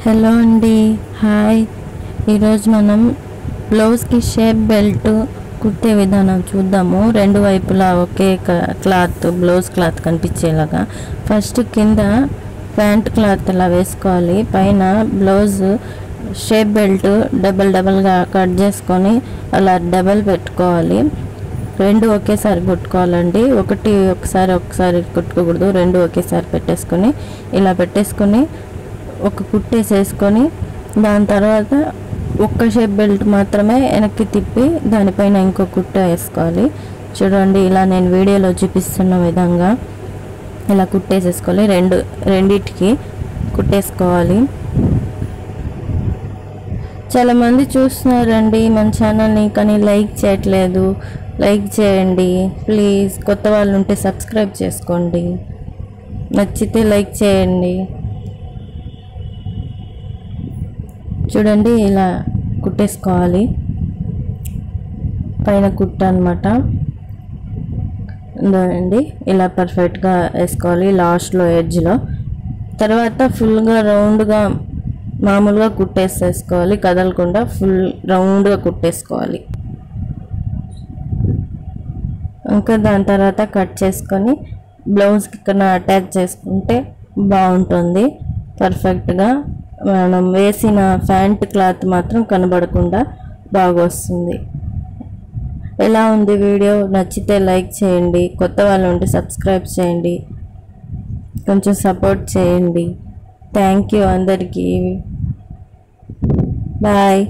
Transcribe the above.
Hello అండి, hi. ఈరోజు మనం బ్లౌజ్కి షేప్ బెల్ట్ కుట్టే విధానం చూద్దాము. రెండు వైపులా ఒకే క్లాత్, బ్లౌజ్ క్లాత్ కనిపించేలాగా ఫస్ట్ కింద ప్యాంట్ క్లాత్ ఇలా వేసుకోవాలి. పైన బ్లౌజ్ షేప్ బెల్ట్ డబల్గా కట్ చేసుకొని అలా డబల్ పెట్టుకోవాలి. రెండు ఒకేసారి కుట్టుకోవాలండి. ఒకసారి కుట్టుకోకూడదు. రెండు ఒకేసారి పెట్టేసుకొని ఇలా పెట్టేసుకొని ఒక కుట్టేసేసుకొని దాని తర్వాత ఒక్క షేప్ బెల్ట్ మాత్రమే వెనక్కి తిప్పి దానిపైన ఇంకో కుట్ట వేసుకోవాలి. చూడండి, ఇలా నేను వీడియోలో చూపిస్తున్న విధంగా ఇలా కుట్టేసేసుకోవాలి. రెండిటికి కుట్టేసుకోవాలి. చాలామంది చూస్తున్నారండి మన ఛానల్ని, కానీ లైక్ చేయట్లేదు. లైక్ చేయండి ప్లీజ్. కొత్త వాళ్ళు ఉంటే సబ్స్క్రైబ్ చేసుకోండి. నచ్చితే లైక్ చేయండి. చూడండి, ఇలా కుట్టేసుకోవాలి. పైన కుట్ట అనమాట. అండి ఇలా పర్ఫెక్ట్గా వేసుకోవాలి లాస్ట్లో ఎడ్జ్లో. తర్వాత ఫుల్గా రౌండ్గా మామూలుగా కుట్టేసేసుకోవాలి, కదలకుండా ఫుల్ రౌండ్గా కుట్టేసుకోవాలి. ఇంకా దాని తర్వాత కట్ చేసుకొని బ్లౌజ్కి ఇక్కడ అటాచ్ చేసుకుంటే బాగుంటుంది. పర్ఫెక్ట్గా మనం వేసిన ప్యాంట్ క్లాత్ మాత్రం కనబడకుండా బాగా వస్తుంది. ఎలా ఉంది వీడియో? నచ్చితే లైక్ చేయండి. కొత్త వాళ్ళు ఉంటే సబ్స్క్రైబ్ చేయండి. కొంచెం సపోర్ట్ చేయండి. థ్యాంక్ యూ అందరికీ. బాయ్.